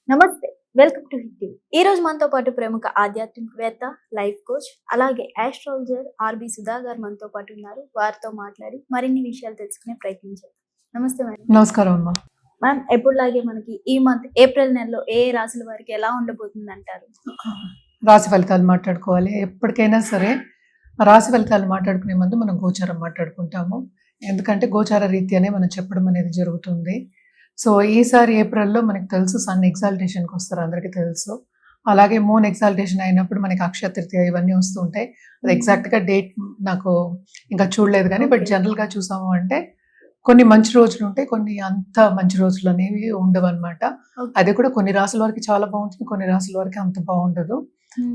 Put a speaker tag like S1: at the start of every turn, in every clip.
S1: నమస్తే, welcome to hit TV. ఈ రోజు మనతో పాటు ప్రముఖ ఆధ్యాత్మికవేత్త, లైఫ్ కోచ్, అలాగే ఆస్ట్రాలజర్ ఆర్బి సుధా గారు మనతో పాటు ఉన్నారు. వారితో మాట్లాడి మరిన్ని విషయాలు తెలుసుకునే ప్రయత్నించారు. నమస్తే మేడం.
S2: నమస్కారం అమ్మా.
S1: మ్యామ్, ఎప్పుడులాగే మనకి ఈ మంత్ ఏప్రిల్ నెలలో ఏ రాశుల వారికి ఎలా ఉండబోతుంది అంటారు?
S2: రాశి ఫలితాలు మాట్లాడుకోవాలి. ఎప్పటికైనా సరే రాశి ఫలితాలు మాట్లాడుకునే ముందు మనం గోచారం మాట్లాడుకుంటాము. ఎందుకంటే గోచార రీత్యానే మనం చెప్పడం అనేది జరుగుతుంది. సో ఈసారి ఏప్రిల్లో మనకి తెలుసు సన్ ఎగ్జాల్టేషన్కి వస్తారు, అందరికీ తెలుసు. అలాగే మూన్ ఎగ్జాల్టేషన్ అయినప్పుడు మనకి అక్షయ తృతీయ ఇవన్నీ వస్తూ ఉంటాయి. అది ఎగ్జాక్ట్గా డేట్ నాకు ఇంకా చూడలేదు కానీ బట్ జనరల్గా చూసాము అంటే కొన్ని మంచి రోజులు ఉంటాయి, కొన్ని అంత మంచి రోజులు అనేవి ఉండవు అనమాట. అది కూడా కొన్ని రాసుల వరకు చాలా బాగుంటుంది, కొన్ని రాసుల వరకు అంత బాగుండదు.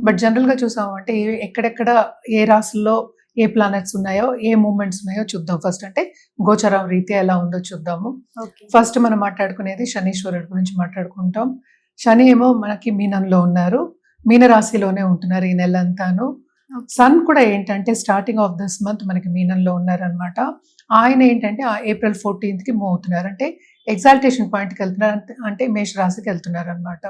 S2: బట్ జనరల్గా చూసాము అంటే ఎక్కడెక్కడ ఏ రాసుల్లో ఏ ప్లానెట్స్ ఉన్నాయో ఏ మూమెంట్స్ ఉన్నాయో చూద్దాం. ఫస్ట్ అంటే గోచరం రీత్యా ఎలా ఉందో చూద్దాము. ఫస్ట్ మనం మాట్లాడుకునేది శనీశ్వరుడు గురించి మాట్లాడుకుంటాం. శని ఏమో మనకి మీనంలో ఉన్నారు, మీన రాశిలోనే ఉంటున్నారు ఈ నెలంతాను. సన్ కూడా ఏంటంటే స్టార్టింగ్ ఆఫ్ దిస్ మంత్ మనకి మీనంలో ఉన్నారనమాట. ఆయన ఏంటంటే ఏప్రిల్ 14th మూవ్ అవుతున్నారు, అంటే ఎగ్జాల్టేషన్ పాయింట్కి వెళ్తున్నారు, అంటే మేష రాశికి వెళ్తున్నారు అనమాట.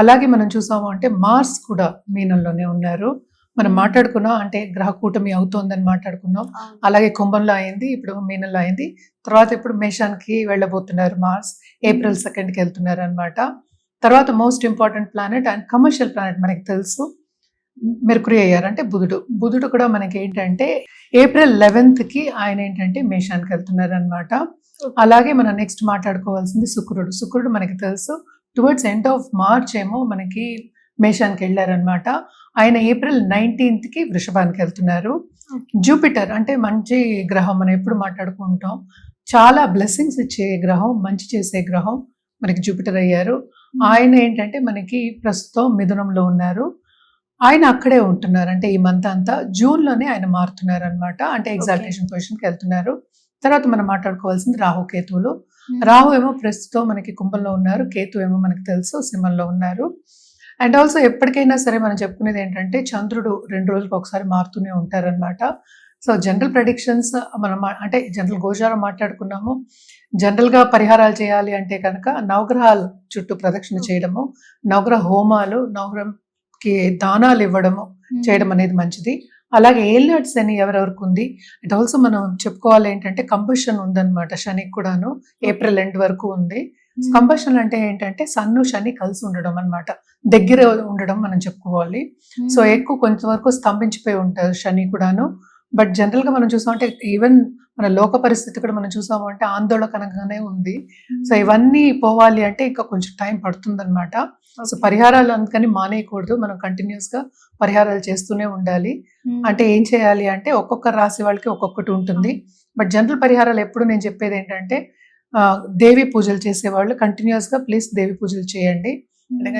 S2: అలాగే మనం చూసాము అంటే మార్స్ కూడా మీనంలోనే ఉన్నారు. మనం మాట్లాడుకున్నాం అంటే గ్రహ కూటమి అవుతోందని మాట్లాడుకున్నాం. అలాగే కుంభంలో అయింది, ఇప్పుడు మీనంలో అయింది, తర్వాత ఇప్పుడు మేషానికి వెళ్ళబోతున్నారు. మార్స్ ఏప్రిల్ 2కి వెళ్తున్నారు అనమాట. తర్వాత most important planet and commercial planet మనకి తెలుసు మెర్కురీ అయ్యారు, అంటే బుధుడు కూడా మనకి ఏంటంటే ఏప్రిల్ 11కి ఆయన ఏంటంటే మేషానికి వెళ్తున్నారు అనమాట. అలాగే మనం నెక్స్ట్ మాట్లాడుకోవాల్సింది శుక్రుడు మనకి తెలుసు టువర్డ్స్ ఎండ్ ఆఫ్ మార్చ్ ఏమో మనకి మేషానికి వెళ్ళారనమాట. ఆయన ఏప్రిల్ 19కి వృషభానికి వెళ్తున్నారు. జూపిటర్ అంటే మంచి గ్రహం, మనం ఎప్పుడు మాట్లాడుకుంటాం, చాలా బ్లెస్సింగ్స్ ఇచ్చే గ్రహం, మంచి చేసే గ్రహం మనకి జూపిటర్ అయ్యారు. ఆయన ఏంటంటే మనకి ప్రస్తుతం మిథునంలో ఉన్నారు. ఆయన అక్కడే ఉంటున్నారు, అంటే ఈ మంత్ అంతా జూన్లోనే ఆయన మారుతున్నారు అనమాట, అంటే ఎగ్జాల్టేషన్ పొజిషన్కి వెళ్తున్నారు. తర్వాత మనం మాట్లాడుకోవాల్సింది రాహు కేతువులు. రాహు ఏమో ప్రస్తుతం మనకి కుంభంలో ఉన్నారు, కేతు ఏమో మనకి తెలుసు సింహంలో ఉన్నారు. అండ్ ఆల్సో ఎప్పటికైనా సరే మనం చెప్పుకునేది ఏంటంటే చంద్రుడు 2 రోజులకు ఒకసారి మారుతూనే ఉంటారనమాట. సో జనరల్ ప్రెడిక్షన్స్ మనం అంటే జనరల్ గోచారం మాట్లాడుకున్నాము. జనరల్గా పరిహారాలు చేయాలి అంటే కనుక నవగ్రహాలు చుట్టూ ప్రదక్షిణ చేయడము, నవగ్రహ హోమాలు, నవగ్రహంకి దానాలు ఇవ్వడము చేయడం అనేది మంచిది. అలాగే ఏలినాటి శని ఎవరెవరికి ఉంది, అండ్ ఆల్సో మనం చెప్పుకోవాలి ఏంటంటే కంబషన్ ఉందన్నమాట శనికి కూడాను, ఏప్రిల్ ఎండ్ వరకు ఉంది. కంబషన్ అంటే ఏంటంటే సన్ను శని కలిసి ఉండడం అనమాట, దగ్గర ఉండడం మనం చెప్పుకోవాలి. సో ఎక్కువ కొంతవరకు స్తంభించిపోయి ఉంటారు శని కూడాను. బట్ జనరల్ గా మనం చూసామంటే ఈవెన్ మన లోక పరిస్థితి కూడా మనం చూసాము అంటే ఆందోళనకరంగానే ఉంది. సో ఇవన్నీ పోవాలి అంటే ఇంకా కొంచెం టైం పడుతుంది అనమాట. సో పరిహారాలు అందుకని మానేయకూడదు, మనం కంటిన్యూస్ గా పరిహారాలు చేస్తూనే ఉండాలి. అంటే ఏం చేయాలి అంటే ఒక్కొక్క రాశి వాళ్ళకి ఒక్కొక్కటి ఉంటుంది. బట్ జనరల్ పరిహారాలు ఎప్పుడు నేను చెప్పేది ఏంటంటే దేవి పూజలు చేసేవాళ్ళు కంటిన్యూస్ గా ప్లీజ్ దేవి పూజలు చేయండి.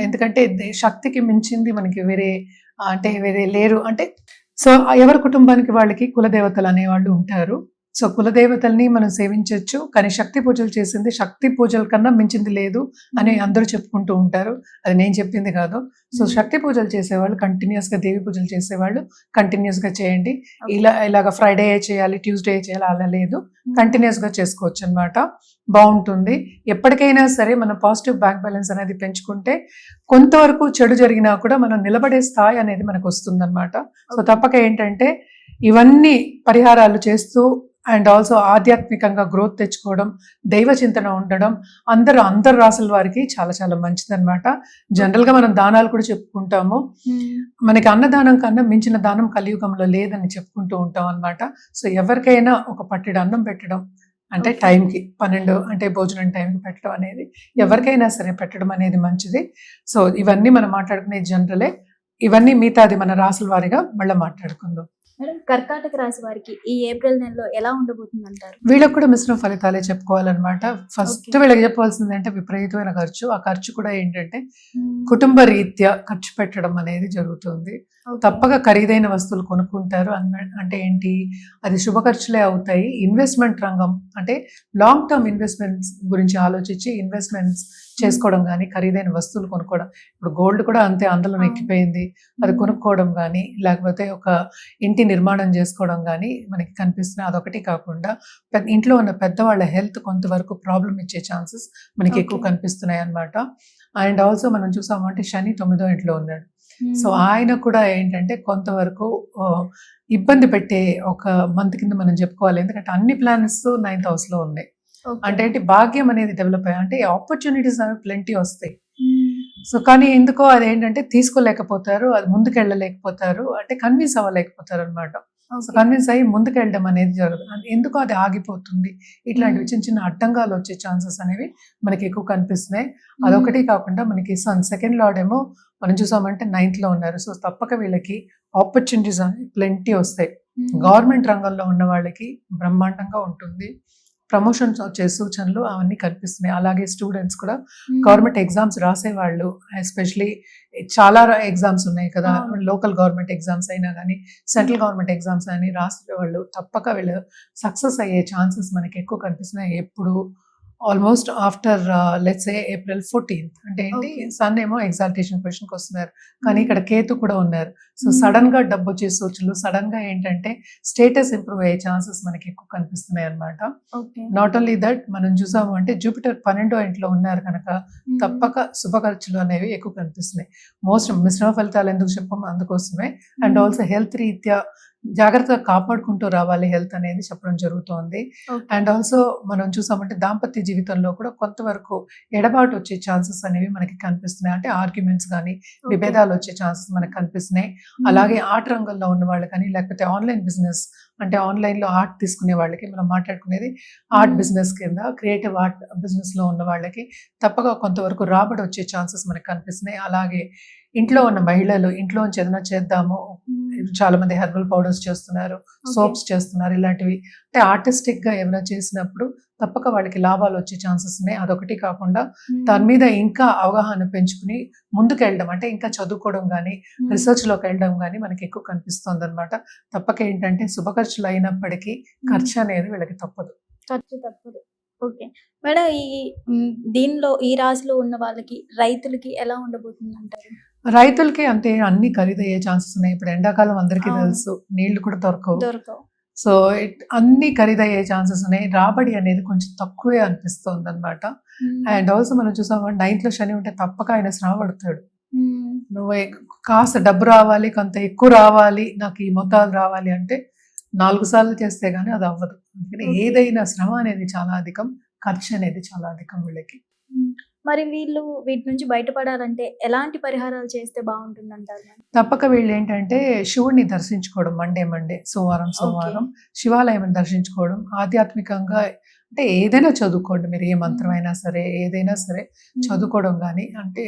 S2: ఎందుకంటే శక్తికి మించింది మనకి వేరే లేరు. అంటే సో ఎవరి కుటుంబానికి వాళ్ళకి కులదేవతలు అనేవాళ్ళు ఉంటారు. సో కులదేవతల్ని మనం సేవించవచ్చు, కానీ శక్తి పూజలు చేసింది శక్తి పూజల కన్నా మించింది లేదు అని అందరూ చెప్పుకుంటూ ఉంటారు. అది నేను చెప్పింది కాదు. సో శక్తి పూజలు చేసేవాళ్ళు కంటిన్యూస్ గా, దేవి పూజలు చేసేవాళ్ళు కంటిన్యూస్ గా చేయండి. ఇలాగ ఫ్రైడే చేయాలి, ట్యూస్డే చేయాలి అలా లేదు, కంటిన్యూస్ గా చేసుకోవచ్చు అనమాట, బాగుంటుంది. ఎప్పటికైనా సరే మనం పాజిటివ్ బ్యాంక్ బ్యాలెన్స్ అనేది పెంచుకుంటే కొంతవరకు చెడు జరిగినా కూడా మనం నిలబడే స్థాయి అనేది మనకు వస్తుంది అనమాట. సో తప్పక ఏంటంటే ఇవన్నీ పరిహారాలు చేస్తూ అండ్ ఆల్సో ఆధ్యాత్మికంగా గ్రోత్ తెచ్చుకోవడం, దైవ చింతన ఉండడం అందరు రాసుల వారికి చాలా చాలా మంచిది అనమాట. జనరల్ గా మనం దానాలు కూడా చెప్పుకుంటాము, మనకి అన్నదానం కన్నా మించిన దానం కలియుగంలో లేదని చెప్పుకుంటూ ఉంటాం అనమాట. సో ఎవరికైనా ఒక పట్టెడు అన్నం పెట్టడం అంటే టైంకి 12 అంటే భోజనం టైంకి పెట్టడం అనేది ఎవరికైనా సరే పెట్టడం అనేది మంచిది. సో ఇవన్నీ మనం మాట్లాడుకునే జనరలే, ఇవన్నీ మిగతాది మన రాసుల వారిగా మళ్ళీ మాట్లాడుకుందాం.
S1: మేడం, కర్కాటక రాశి వారికి ఈ ఏప్రిల్ నెలలో ఎలా ఉండబోతుంది అంటారు?
S2: వీళ్ళకి కూడా మిశ్రమ ఫలితాలే చెప్పుకోవాలన్నమాట. ఫస్ట్ వీళ్ళకి చెప్పవలసింది అంటే విపరీతమైన ఖర్చు. ఆ ఖర్చు కూడా ఏంటంటే కుటుంబ రీత్యా ఖర్చు పెట్టడం అనేది జరుగుతుంది.
S1: ఓకే.
S2: తప్పక ఖరీదైన వస్తువులు కొనుక్కుంటారు అంటే ఏంటి, అది శుభ ఖర్చులే అవుతాయి. ఇన్వెస్ట్మెంట్ రంగం అంటే లాంగ్ టర్మ్ ఇన్వెస్ట్మెంట్స్ గురించి ఆలోచించి ఇన్వెస్ట్మెంట్స్ చేసుకోవడం కానీ, ఖరీదైన వస్తువులు కొనుక్కోవడం. ఇప్పుడు గోల్డ్ కూడా అంతే అందులో ఎక్కిపోయింది. అది కొనుక్కోవడం కానీ, లేకపోతే ఒక ఇంటి నిర్మాణం చేసుకోవడం కానీ మనకి కనిపిస్తున్నాయి. అదొకటి కాకుండా ఇంట్లో ఉన్న పెద్దవాళ్ళ హెల్త్ కొంతవరకు ప్రాబ్లం ఇచ్చే ఛాన్సెస్ మనకి ఎక్కువ
S1: ఓకే.
S2: కనిపిస్తున్నాయి అన్నమాట. అండ్ ఆల్సో మనం చూసామంటే శని 9వ ఇంట్లో ఉన్నాడు. సో ఆయన కూడా ఏంటంటే కొంతవరకు ఇబ్బంది పెట్టే ఒక మంత్ కింద మనం చెప్పుకోవాలి. ఎందుకంటే అన్ని ప్లానెట్స్ 9th హౌస్లో ఉన్నాయి.
S1: ఓకే.
S2: అంటే ఏంటి, భాగ్యం అనేది డెవలప్ అయ్యి అంటే ఆపర్చునిటీస్ అనేవి ప్lenty వస్తాయి.
S1: మ్మ్.
S2: సో కానీ ఎందుకో అదేంటంటే తీసుకోలేకపోతారు, అది ముందుకెళ్ళలేకపోతారు, అంటే కన్విన్స్ అవ్వలేకపోతారు అనమాట. So
S1: okay.
S2: కన్విన్స్ అయ్యి ముందుకెళ్ళడం అనేది జరగదు. ఎందుకో అది ఆగిపోతుంది. ఇట్లాంటివి
S1: మ్మ్.
S2: చిన్న చిన్న అడ్డంగాలు వచ్చే ఛాన్సెస్ అనేవి మనకి ఎక్కువ కనిపిస్తున్నాయి. అదొకటి కాకుండా మనకి సన్ సెకండ్ లార్డ్ ఏమో మనం చూసామంటే 9th లో ఉన్నారు. సో తప్పక వీళ్ళకి ఆపర్చునిటీస్ అనేవి ప్lenty వస్తాయి.
S1: మ్మ్.
S2: గవర్నమెంట్ రంగంలో ఉన్న వాళ్ళకి బ్రహ్మాండంగా ఉంటుంది. ప్రమోషన్స్ వచ్చే సూచనలు అవన్నీ కనిపిస్తున్నాయి. అలాగే స్టూడెంట్స్ కూడా
S1: మ్మ్.
S2: గవర్నమెంట్ ఎగ్జామ్స్ రాసేవాళ్ళు, ఎస్పెషలీ చాలా ఎగ్జామ్స్ ఉన్నాయి కదా,
S1: అవును.
S2: లోకల్ గవర్నమెంట్ ఎగ్జామ్స్ అయినా కానీ సెంట్రల్ గవర్నమెంట్ ఎగ్జామ్స్ అని రాసే వాళ్ళు తప్పక వీళ్ళు సక్సెస్ అయ్యే ఛాన్సెస్ మనకి ఎక్కువ కనిపిస్తున్నాయి. ఎప్పుడు almost after let's say April 14th అంటే ఏంటి,
S1: ఓకే.
S2: సన్ ఏమో ఎగ్జాల్టేషన్ పొజిషన్కి వస్తున్నారు, కానీ ఇక్కడ కేతు కూడా ఉన్నారు. సో
S1: మ్మ్.
S2: సడన్ గా డబ్బు వచ్చే సూచనలు, సడన్ గా ఏంటంటే స్టేటస్ ఇంప్రూవ్ అయ్యే ఛాన్సెస్ మనకి ఎక్కువ కనిపిస్తున్నాయి అన్నమాట.
S1: ఓకే.
S2: నాట్ ఓన్లీ దట్, మనం చూసాము అంటే జూపిటర్ 12వ ఇంట్లో ఉన్నారు కనుక
S1: మ్మ్.
S2: తప్పక శుభ ఖర్చులు అనేవి ఎక్కువ కనిపిస్తున్నాయి. మోస్ట్ మిశ్రమ ఫలితాలు ఎందుకు చెప్పాము అందుకోసమే. And
S1: hmm.
S2: ఆల్సో హెల్త్ రీత్యా జాగ్రత్తగా కాపాడుకుంటూ రావాలి హెల్త్ అనేది చెప్పడం జరుగుతోంది.
S1: ఓకే.
S2: అండ్ ఆల్సో మనం చూసామంటే దాంపత్య జీవితంలో కూడా కొంతవరకు ఎడబాటు వచ్చే ఛాన్సెస్ అనేవి మనకి కనిపిస్తున్నాయి. అంటే ఆర్గ్యుమెంట్స్ కానీ
S1: ఓకే.
S2: విభేదాలు వచ్చే ఛాన్సెస్ మనకి కనిపిస్తున్నాయి.
S1: మ్మ్.
S2: అలాగే ఆర్ట్ రంగంలో ఉన్న వాళ్ళు కానీ, లేకపోతే ఆన్లైన్ బిజినెస్ అంటే ఆన్లైన్లో ఆర్ట్ తీసుకునే వాళ్ళకి, మనం మాట్లాడుకునేది ఆర్ట్
S1: మ్మ్.
S2: బిజినెస్ కింద, క్రియేటివ్ ఆర్ట్ బిజినెస్లో ఉన్న వాళ్ళకి తప్పక కొంతవరకు రాబడి వచ్చే ఛాన్సెస్ మనకి కనిపిస్తున్నాయి. అలాగే ఇంట్లో ఉన్న మహిళలు ఇంట్లోంచి ఏదైనా చేద్దాము,
S1: మ్మ్.
S2: చాలా మంది హెర్బల్ పౌడర్స్ చేస్తున్నారు,
S1: ఓకే.
S2: సోప్స్ చేస్తున్నారు, ఇలాంటివి అంటే ఆర్టిస్టిక్ గా ఏమైనా చేసినప్పుడు తప్పక వాళ్ళకి లాభాలు వచ్చే ఛాన్సెస్ ఉన్నాయి. అదొకటి కాకుండా దాని
S1: మ్మ్.
S2: మీద ఇంకా అవగాహన పెంచుకుని ముందుకెళ్ళడం, అంటే ఇంకా చదువుకోవడం కానీ,
S1: మ్మ్.
S2: రీసెర్చ్ లోకి వెళ్ళడం కానీ మనకి ఎక్కువ కనిపిస్తుంది అనమాట. తప్పక ఏంటంటే శుభ ఖర్చులు అయినప్పటికీ
S1: మ్మ్.
S2: ఖర్చు అనేది వీళ్ళకి తప్పదు.
S1: ఖర్చు తప్పదు. ఓకే. మేడం దీనిలో ఈ రాశిలో ఉన్న వాళ్ళకి రైతులకి ఎలా ఉండబోతుంది అంటారు?
S2: రైతులకి అంతే, అన్ని ఖరీదయ్యే ఛాన్సెస్ ఉన్నాయి. ఇప్పుడు ఎండాకాలం అందరికీ
S1: అవును.
S2: తెలుసు, నీళ్లు కూడా దొరకవు.
S1: దొరకవు.
S2: సో అన్ని ఖరీదయ్యే ఛాన్సెస్ ఉన్నాయి. రాబడి అనేది కొంచెం తక్కువే అనిపిస్తుంది అనమాట.
S1: మ్మ్.
S2: అండ్ ఆల్సో మనం చూసాము 9th లో శని ఉంటే తప్పక ఆయన శ్రమ పడతాడు.
S1: మ్మ్.
S2: నువ్వు కాస్త డబ్బు రావాలి, కొంత ఎక్కువ రావాలి, నాకు ఈ మొత్తాలు రావాలి అంటే 4 సార్లు చేస్తే గానీ అది అవ్వదు. అందుకని
S1: ఓకే.
S2: ఏదైనా శ్రమ అనేది చాలా అధికం, ఖర్చు అనేది చాలా అధికం వీళ్ళకి.
S1: మ్మ్. మరి వీళ్ళు వీటి నుంచి బయటపడాలంటే ఎలాంటి పరిహారాలు చేస్తే బాగుంటుంది అంటారు మేడం?
S2: తప్పక వీళ్ళు ఏంటంటే శివుడిని దర్శించుకోవడం, మండే సోమవారం శివాలయం దర్శించుకోవడం, ఆధ్యాత్మికంగా అంటే ఏదైనా చదువుకోండి, మీరు ఏ మంత్రం అయినా సరే ఏదైనా సరే
S1: మ్మ్.
S2: చదువుకోవడం కానీ, అంటే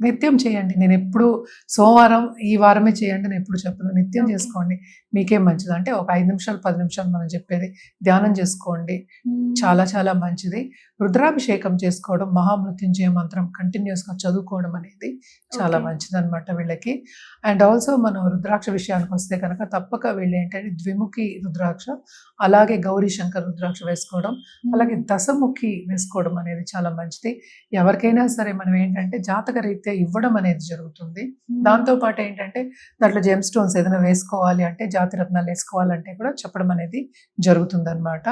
S2: నిత్యం చేయండి. నేను ఎప్పుడు సోమవారం ఈ వారమే చేయండి నేను ఎప్పుడు చెప్పను, నిత్యం
S1: ఓకే.
S2: చేసుకోండి, మీకేం మంచిది. అంటే ఒక 5 నిమిషాలు 10 నిమిషాలు మనం చెప్పేది ధ్యానం చేసుకోండి,
S1: మ్మ్.
S2: చాలా చాలా మంచిది. రుద్రాభిషేకం చేసుకోవడం, మహామృత్యుంజయ మంత్రం కంటిన్యూస్గా చదువుకోవడం అనేది చాలా
S1: ఓకే.
S2: మంచిది అనమాట వీళ్ళకి. అండ్ ఆల్సో మనం రుద్రాక్ష విషయానికి వస్తే కనుక తప్పక వీళ్ళు ఏంటంటే ద్విముఖి రుద్రాక్ష, అలాగే గౌరీ శంకర్ రుద్రాక్ష వేసుకోవడం, అలాగే
S1: మ్మ్.
S2: దశముఖి వేసుకోవడం అనేది చాలా మంచిది. ఎవరికైనా సరే మనం ఏంటంటే జాతక రీత్యా ఇవ్వడం అనేది జరుగుతుంది.
S1: మ్మ్.
S2: దాంతో పాటు ఏంటంటే దాంట్లో జెమ్ స్టోన్స్ ఏదైనా వేసుకోవాలి అంటే, జాతి రత్నాలు వేసుకోవాలంటే కూడా చెప్పడం అనేది జరుగుతుంది అనమాట.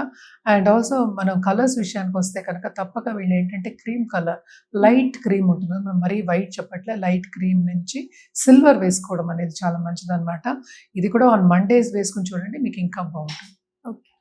S2: అండ్ ఆల్సో మనం కలర్స్ విషయానికి వస్తే కనుక తప్పక వీళ్ళు ఏంటంటే క్రీమ్ కలర్, లైట్ క్రీమ్ ఉంటుంది, మనం మరీ వైట్ చెప్పట్లే, లైట్ క్రీమ్ నుంచి సిల్వర్ వేసుకోవడం అనేది చాలా మంచిది అనమాట. ఇది కూడా ఆన్ మండేస్ వేసుకుని చూడండి, మీకు ఇంకా బాగుంటుంది.
S1: ఓకే.